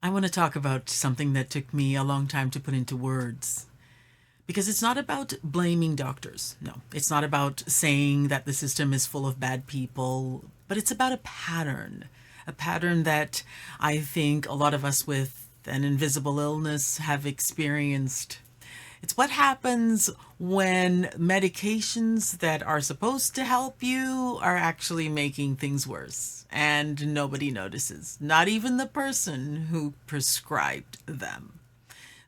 I want to talk about something that took me a long time to put into words. Because it's not about blaming doctors. No, it's not about saying that the system is full of bad people, but it's about a pattern. A pattern that I think a lot of us with an invisible illness have experienced. It's what happens when medications that are supposed to help you are actually making things worse and nobody notices, not even the person who prescribed them.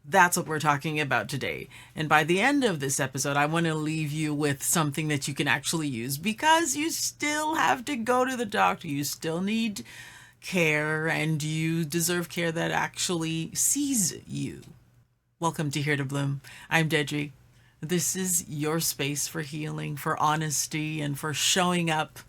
That's what we're talking about today. And by the end of this episode, I want to leave you with something that you can actually use because you still have to go to the doctor. You still need care and you deserve care that actually sees you. Welcome to Here to Bloom. I'm Deidrey. This is your space for healing, for honesty, and for showing up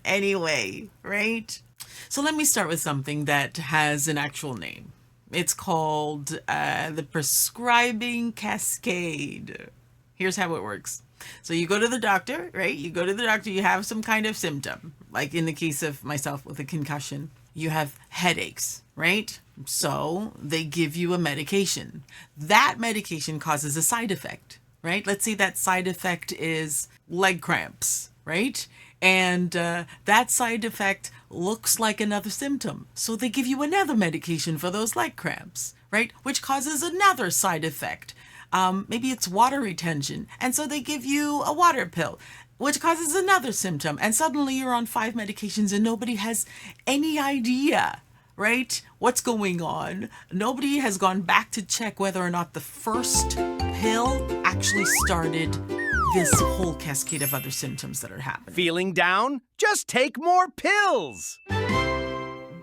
anyway, right? So let me start with something that has an actual name. It's called the prescribing cascade. Here's how it works. So you go to the doctor, right? You go to the doctor, you have some kind of symptom. Like in the case of myself with a concussion, you have headaches, right? So they give you a medication. That medication causes a side effect, right? Let's say that side effect is leg cramps, right? And that side effect looks like another symptom. So they give you another medication for those leg cramps, right? Which causes another side effect. Maybe it's water retention. And so they give you a water pill, which causes another symptom. And suddenly you're on 5 medications and nobody has any idea, right? What's going on? Nobody has gone back to check whether or not the first pill actually started this whole cascade of other symptoms that are happening. Feeling down? Just take more pills!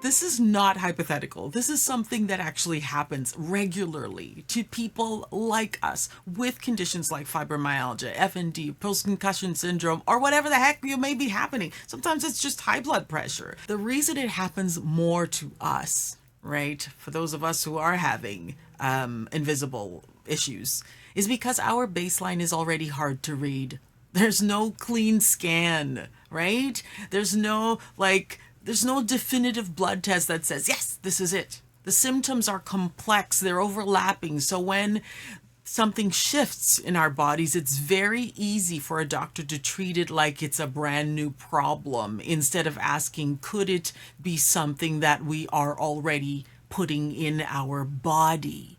This is not hypothetical. This is something that actually happens regularly to people like us with conditions like fibromyalgia, FND, Post-Concussion Syndrome, or whatever the heck you may be happening. Sometimes it's just high blood pressure. The reason it happens more to us, right, for those of us who are having invisible issues, is because our baseline is already hard to read. There's no clean scan, right? There's no definitive blood test that says, yes, this is it. The symptoms are complex, they're overlapping. So when something shifts in our bodies, it's very easy for a doctor to treat it like it's a brand new problem instead of asking, could it be something that we are already putting in our body?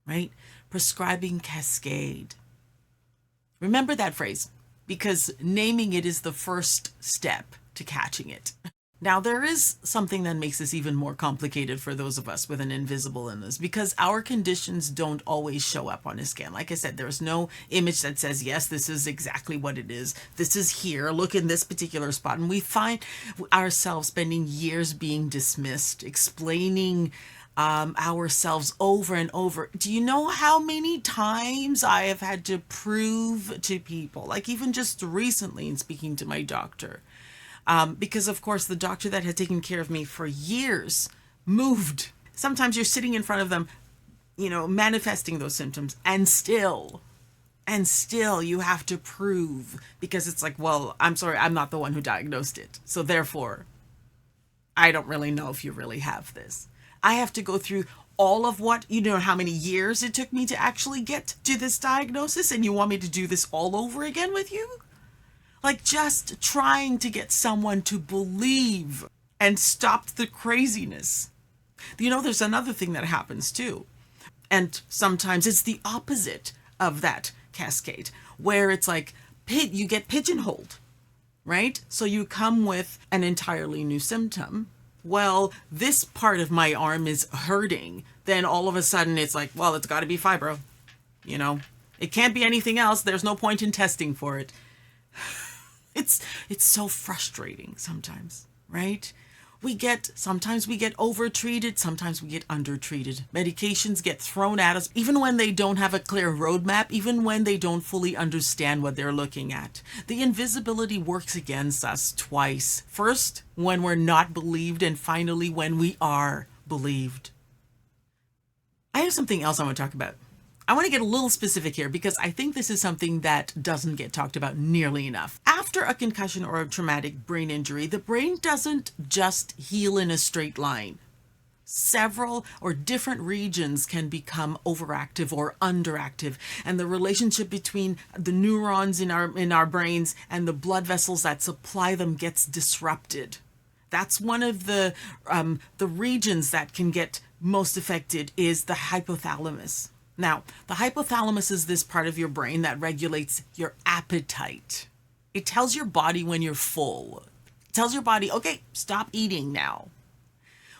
Right? Prescribing cascade. Remember that phrase, because naming it is the first step to catching it. Now, there is something that makes this even more complicated for those of us with an invisible illness, because our conditions don't always show up on a scan. Like I said, there's no image that says, yes, this is exactly what it is. This is here. Look in this particular spot. And we find ourselves spending years being dismissed, explaining ourselves over and over. Do you know how many times I have had to prove to people, like even just recently in speaking to my doctor, because of course the doctor that had taken care of me for years moved. Sometimes you're sitting in front of them, manifesting those symptoms, and still you have to prove, because it's like, well, I'm sorry, I'm not the one who diagnosed it. So therefore, I don't really know if you really have this. I have to go through all of how many years it took me to actually get to this diagnosis, and you want me to do this all over again with you? Like just trying to get someone to believe and stop the craziness. There's another thing that happens too. And sometimes it's the opposite of that cascade, where it's like you get pigeonholed, right? So you come with an entirely new symptom. Well, this part of my arm is hurting. Then all of a sudden it's like, well, it's got to be fibro. It can't be anything else. There's no point in testing for it. It's so frustrating sometimes, right? Sometimes we get overtreated, sometimes we get undertreated. Medications get thrown at us, even when they don't have a clear roadmap, even when they don't fully understand what they're looking at. The invisibility works against us twice. First, when we're not believed, and finally, when we are believed. I have something else I want to talk about. I want to get a little specific here because I think this is something that doesn't get talked about nearly enough. After a concussion or a traumatic brain injury, the brain doesn't just heal in a straight line. several or different regions can become overactive or underactive, and the relationship between the neurons in our brains and the blood vessels that supply them gets disrupted. That's one of the regions that can get most affected is the hypothalamus. Now, the hypothalamus is this part of your brain that regulates your appetite. It tells your body when you're full. It tells your body, okay, stop eating now.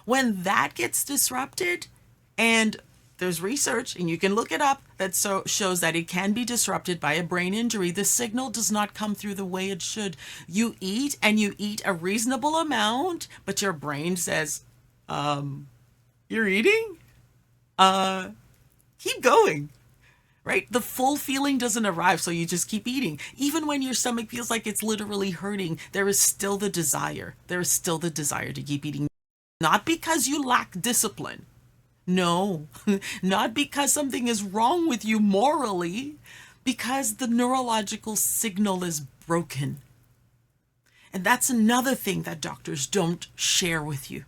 When that gets disrupted, and there's research, and you can look it up, that shows that it can be disrupted by a brain injury. The signal does not come through the way it should. You eat, and you eat a reasonable amount, but your brain says, you're eating? Keep going. Right? The full feeling doesn't arrive, so you just keep eating. Even when your stomach feels like it's literally hurting, there is still the desire. There is still the desire to keep eating. Not because you lack discipline. No, not because something is wrong with you morally, because the neurological signal is broken. And that's another thing that doctors don't share with you.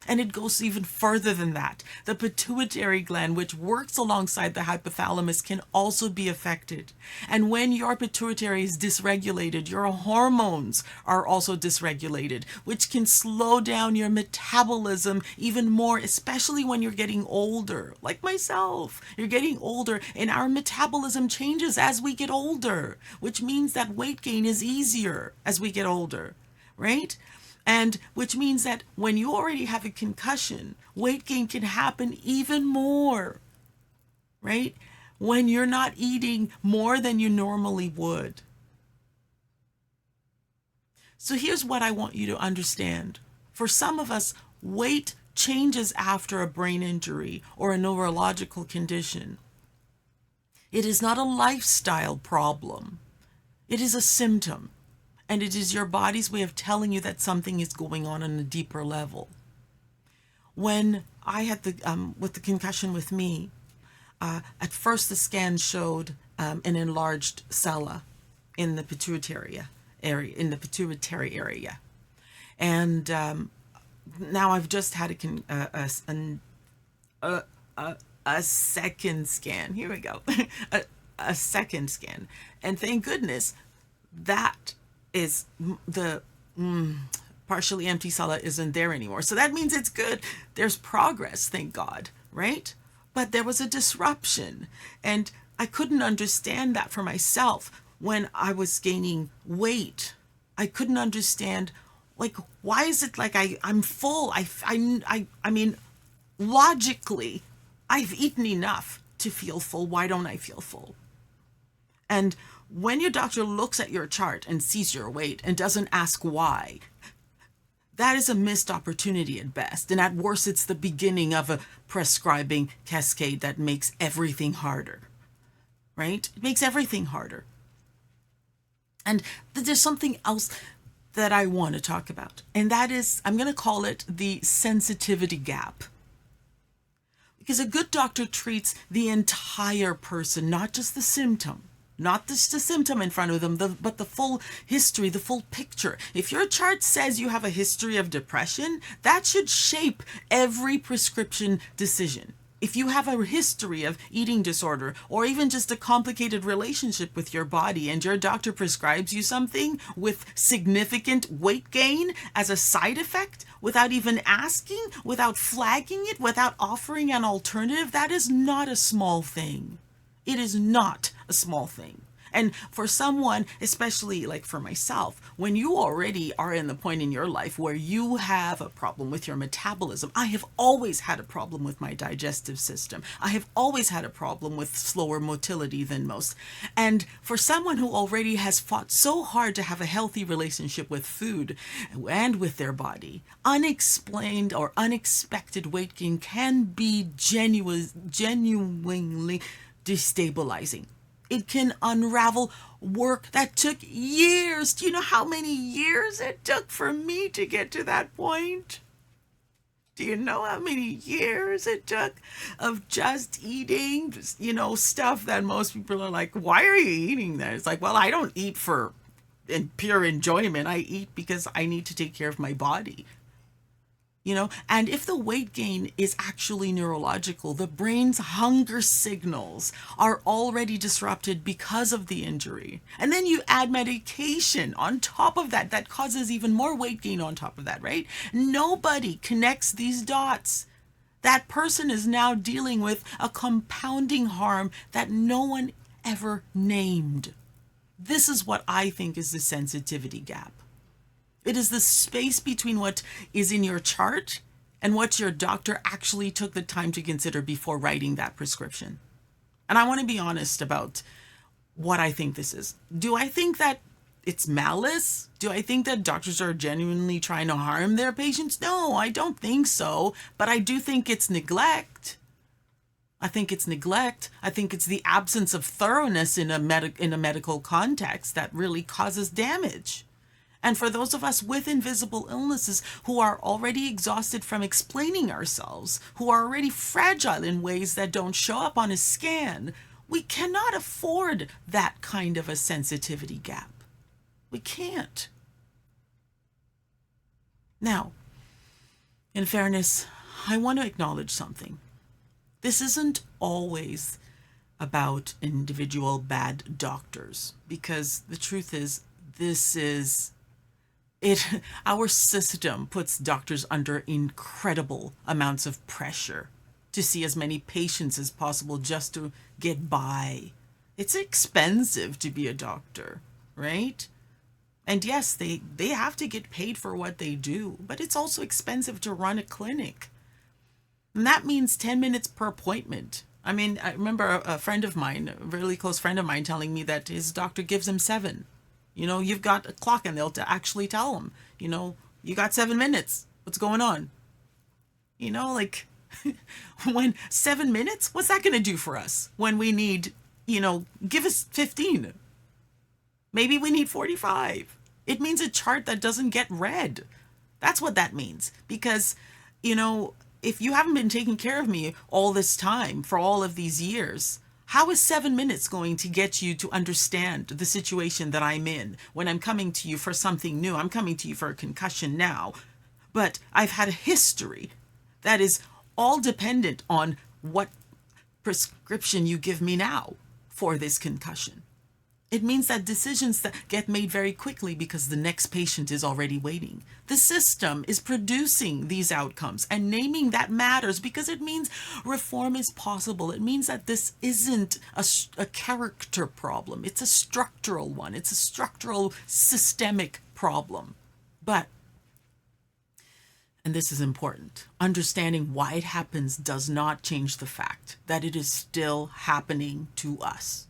And it goes even further than that. The pituitary gland, which works alongside the hypothalamus, can also be affected. And when your pituitary is dysregulated, your hormones are also dysregulated, which can slow down your metabolism even more, especially when you're getting older. Like myself, you're getting older, and our metabolism changes as we get older, which means that weight gain is easier as we get older, right? And which means that when you already have a concussion, weight gain can happen even more, right? When you're not eating more than you normally would. So here's what I want you to understand. For some of us, weight changes after a brain injury or a neurological condition. It is not a lifestyle problem. It is a symptom. And it is your body's way of telling you that something is going on a deeper level. When I had with the concussion with me, at first the scan showed an enlarged cella in the pituitary area, and now I've just had a second scan. Here we go, a second scan, and thank goodness that is the partially empty cella isn't there anymore. So that means it's good. There's progress, thank God, right? But there was a disruption, and I couldn't understand that for myself when I was gaining weight. I couldn't understand, like, why is it like I'm full? I mean, logically, I've eaten enough to feel full. Why don't I feel full? And when your doctor looks at your chart and sees your weight and doesn't ask why, that is a missed opportunity at best. And at worst, it's the beginning of a prescribing cascade that makes everything harder, right? It makes everything harder. And there's something else that I want to talk about. And that is, I'm going to call it the sensitivity gap. Because a good doctor treats the entire person, not just the symptom. Not just the symptom in front of them, but the full history, the full picture. If your chart says you have a history of depression, that should shape every prescription decision. If you have a history of eating disorder or even just a complicated relationship with your body and your doctor prescribes you something with significant weight gain as a side effect without even asking, without flagging it, without offering an alternative, that is not a small thing. It is not a small thing. And for someone, especially like for myself, when you already are in the point in your life where you have a problem with your metabolism, I have always had a problem with my digestive system. I have always had a problem with slower motility than most. And for someone who already has fought so hard to have a healthy relationship with food and with their body, unexplained or unexpected weight gain can be genuinely destabilizing. It can unravel work that took years. Do you know how many years it took for me to get to that point? Do you know how many years it took of just eating, stuff that most people are like, why are you eating that? It's like, well, I don't eat for pure enjoyment. I eat because I need to take care of my body. And if the weight gain is actually neurological, the brain's hunger signals are already disrupted because of the injury. And then you add medication on top of that, that causes even more weight gain on top of that, right? Nobody connects these dots. That person is now dealing with a compounding harm that no one ever named. This is what I think is the sensitivity gap. It is the space between what is in your chart and what your doctor actually took the time to consider before writing that prescription. And I want to be honest about what I think this is. Do I think that it's malice? Do I think that doctors are genuinely trying to harm their patients? No, I don't think so. But I do think it's neglect. I think it's neglect. I think it's the absence of thoroughness in a medical context that really causes damage. And for those of us with invisible illnesses who are already exhausted from explaining ourselves, who are already fragile in ways that don't show up on a scan, we cannot afford that kind of a sensitivity gap. We can't. Now, in fairness, I want to acknowledge something. This isn't always about individual bad doctors, because the truth is, our system puts doctors under incredible amounts of pressure to see as many patients as possible just to get by. It's expensive to be a doctor, right? And yes, they have to get paid for what they do, but it's also expensive to run a clinic. And that means 10 minutes per appointment. I mean, I remember a friend of mine, a really close friend of mine, telling me that his doctor gives him 7. You've got a clock and they'll actually tell them, you got 7 minutes. What's going on? When 7 minutes, what's that going to do for us when we need, give us 15? Maybe we need 45. It means a chart that doesn't get read. That's what that means. Because, if you haven't been taking care of me all this time for all of these years, how is 7 minutes going to get you to understand the situation that I'm in when I'm coming to you for something new? I'm coming to you for a concussion now, but I've had a history that is all dependent on what prescription you give me now for this concussion. It means that decisions that get made very quickly because the next patient is already waiting. The system is producing these outcomes, and naming that matters because it means reform is possible. It means that this isn't a character problem. It's a structural one. It's a structural systemic problem. But, and this is important, understanding why it happens does not change the fact that it is still happening to us.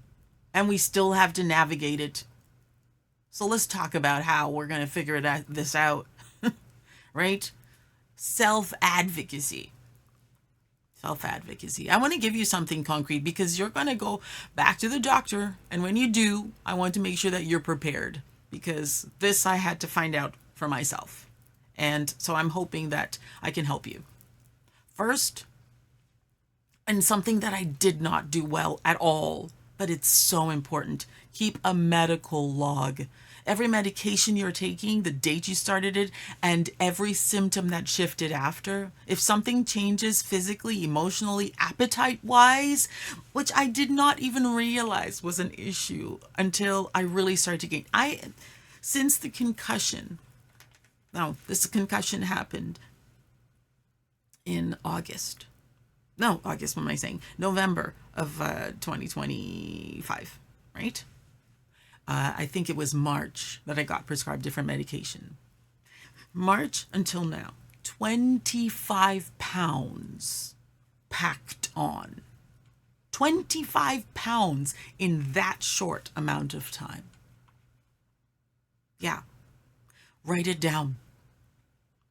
And we still have to navigate it. So let's talk about how we're going to figure this out, right? Self-advocacy. Self-advocacy. I want to give you something concrete because you're going to go back to the doctor. And when you do, I want to make sure that you're prepared because this I had to find out for myself. And so I'm hoping that I can help you. First, and something that I did not do well at all, but it's so important. Keep a medical log. Every medication you're taking, the date you started it, and every symptom that shifted after. If something changes physically, emotionally, appetite-wise, which I did not even realize was an issue until I really started to gain. Since the concussion, now this concussion happened in August. No, August, what am I saying? November of 2025, right? I think it was March that I got prescribed different medication. March until now, 25 pounds packed on. 25 pounds in that short amount of time. Yeah. Write it down.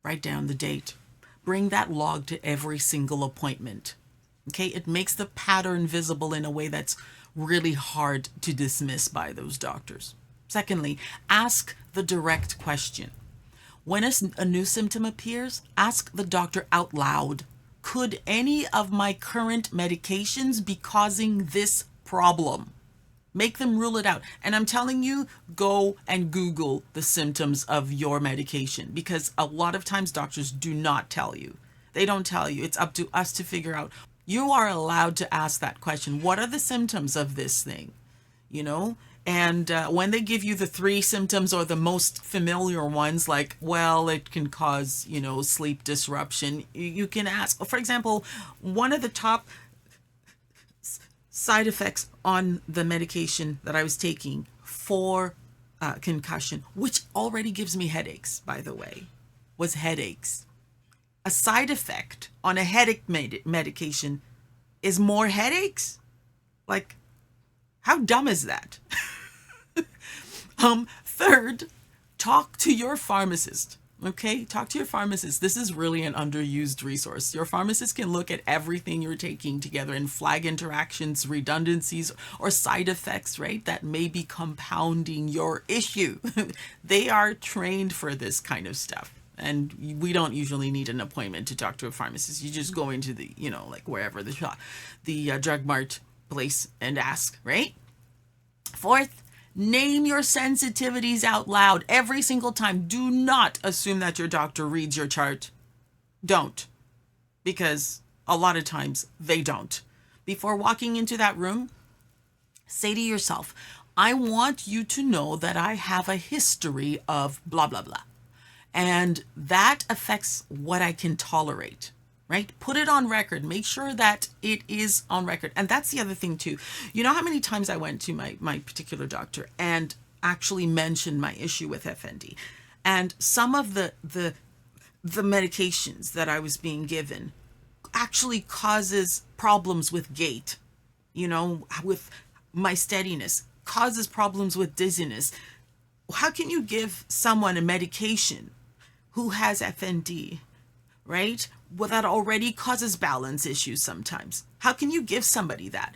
Write down the date. Bring that log to every single appointment. Okay, it makes the pattern visible in a way that's really hard to dismiss by those doctors. Secondly, ask the direct question. When a new symptom appears, ask the doctor out loud, could any of my current medications be causing this problem? Make them rule it out. And I'm telling you, go and Google the symptoms of your medication, because a lot of times doctors do not tell you. They don't tell you. It's up to us to figure out. You are allowed to ask that question. What are the symptoms of this thing? You know? And when they give you the 3 symptoms or the most familiar ones, like, well, it can cause, sleep disruption, you can ask. For example, one of the top side effects on the medication that I was taking for concussion, which already gives me headaches, by the way, was headaches. A side effect on a headache medication is more headaches? Like, how dumb is that? Third, talk to your pharmacist. Okay, talk to your pharmacist. This is really an underused resource. Your pharmacist can look at everything you're taking together and flag interactions, redundancies, or side effects, right, that may be compounding your issue. They are trained for this kind of stuff. And we don't usually need an appointment to talk to a pharmacist. You just go into the, like wherever the drug mart place and ask, right? Fourth, name your sensitivities out loud every single time. Do not assume that your doctor reads your chart. Don't. Because a lot of times they don't. Before walking into that room, say to yourself, I want you to know that I have a history of blah, blah, blah. And that affects what I can tolerate, right? Put it on record. Make sure that it is on record. And that's the other thing too. You know how many times I went to my particular doctor and actually mentioned my issue with FND, and some of the medications that I was being given actually causes problems with gait, with my steadiness, causes problems with dizziness. How can you give someone a medication who has FND, right? Well, that already causes balance issues sometimes. How can you give somebody that?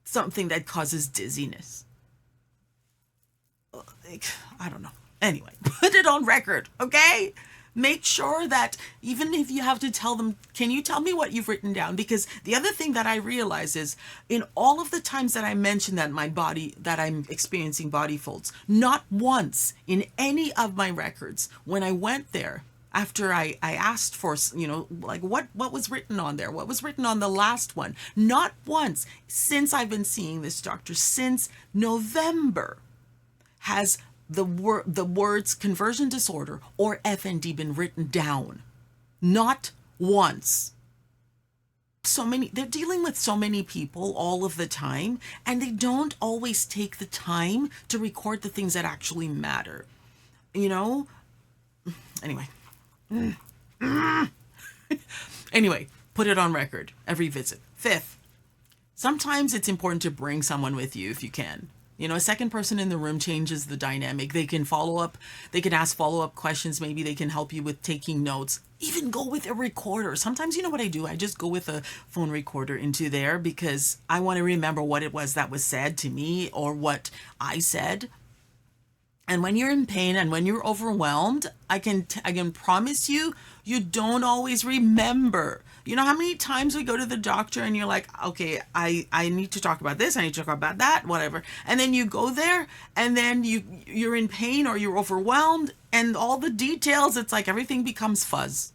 Something that causes dizziness. I don't know. Anyway, put it on record, okay? Make sure that even if you have to tell them, can you tell me what you've written down? Because the other thing that I realize is in all of the times that I mentioned that I'm experiencing body folds, not once in any of my records, when I went there, after I asked for, like what was written on there? What was written on the last one? Not once since I've been seeing this doctor, since November, has the words conversion disorder or FND been written down. Not once. They're dealing with so many people all of the time, and they don't always take the time to record the things that actually matter. Anyway. Anyway, put it on record every visit. Fifth, sometimes it's important to bring someone with you if you can. A second person in the room changes the dynamic. They can follow up. They can ask follow-up questions. Maybe they can help you with taking notes. Even go with a recorder. Sometimes, you know what I do? I just go with a phone recorder into there because I want to remember what it was that was said to me or what I said. And when you're in pain and when you're overwhelmed, I can promise you, you don't always remember. You know how many times we go to the doctor and you're like, okay, I need to talk about this, I need to talk about that, whatever. And then you go there and then you're in pain or you're overwhelmed and all the details, it's like everything becomes fuzz.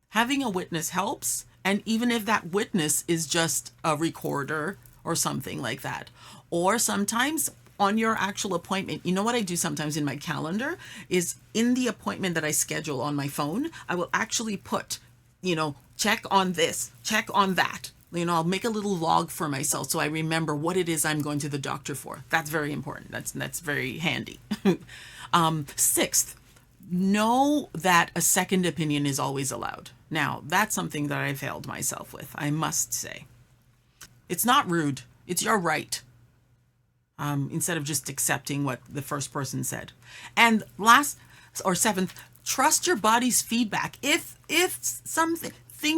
Having a witness helps. And even if that witness is just a recorder or something like that. Or sometimes on your actual appointment, you know what I do sometimes in my calendar is in the appointment that I schedule on my phone, I will actually put, check on this, check on that. I'll make a little log for myself so I remember what it is I'm going to the doctor for. That's very important. That's very handy. Sixth, know that a second opinion is always allowed. Now, that's something that I failed myself with, I must say. It's not rude. It's your right. Instead of just accepting what the first person said. And seventh, trust your body's feedback. If something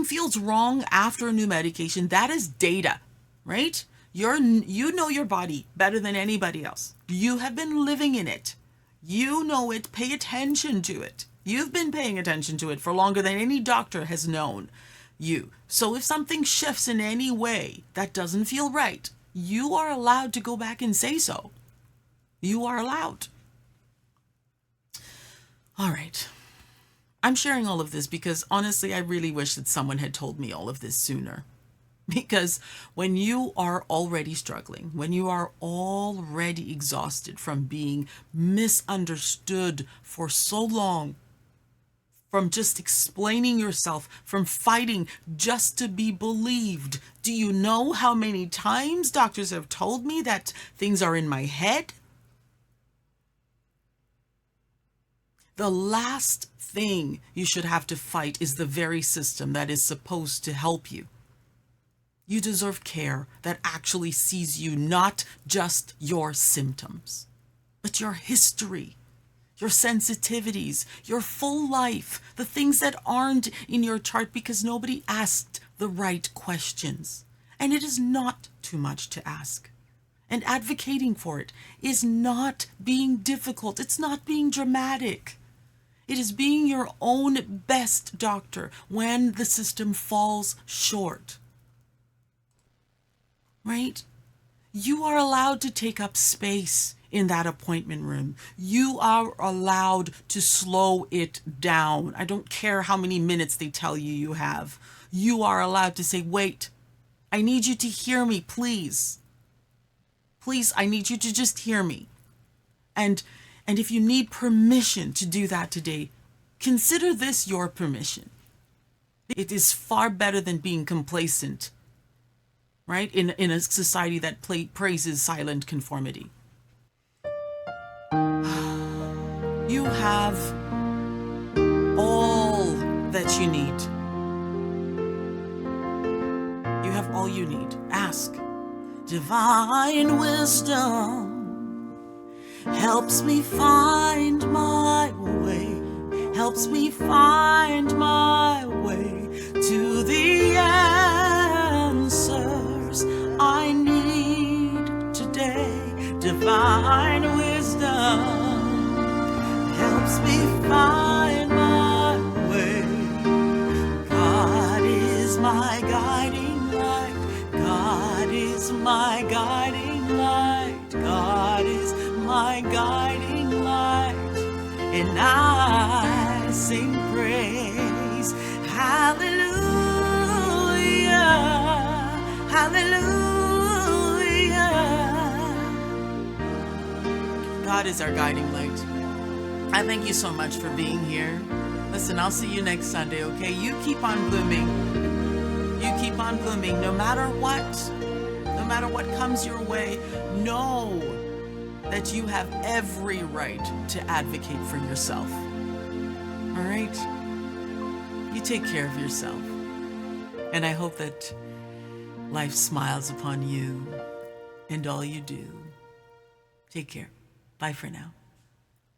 feels wrong after a new medication, that is data, right? You know your body better than anybody else. You have been living in it. You know it. Pay attention to it. You've been paying attention to it for longer than any doctor has known you. So if something shifts in any way that doesn't feel right, you are allowed to go back and say so. You are allowed. All right. I'm sharing all of this because honestly, I really wish that someone had told me all of this sooner. Because when you are already struggling, when you are already exhausted from being misunderstood for so long, from just explaining yourself, from fighting just to be believed, do you know how many times doctors have told me that things are in my head? The last thing you should have to fight is the very system that is supposed to help you. You deserve care that actually sees you, not just your symptoms, but your history, your sensitivities, your full life, the things that aren't in your chart because nobody asked the right questions. And it is not too much to ask. And advocating for it is not being difficult. It's not being dramatic. It is being your own best doctor when the system falls short. Right? You are allowed to take up space in that appointment room. You are allowed to slow it down. I don't care how many minutes they tell you you have. You are allowed to say, wait, I need you to hear me, please. Please, I need you to just hear me. And if you need permission to do that today, consider this your permission. It is far better than being complacent, right? In a society that praises silent conformity. You have all that you need. You have all you need. Ask. Divine wisdom helps me find my way, helps me find my way to the answers I need today. Divine wisdom helps me find my way. God is my guiding light. God is my guiding light. God is my guiding light. And I sing praise. Hallelujah. Hallelujah. God is our guiding light. I thank you so much for being here. Listen, I'll see you next Sunday, okay? You keep on blooming. You keep on blooming no matter what. No matter what comes your way, know that you have every right to advocate for yourself. All right? You take care of yourself. And I hope that life smiles upon you and all you do. Take care. Bye for now.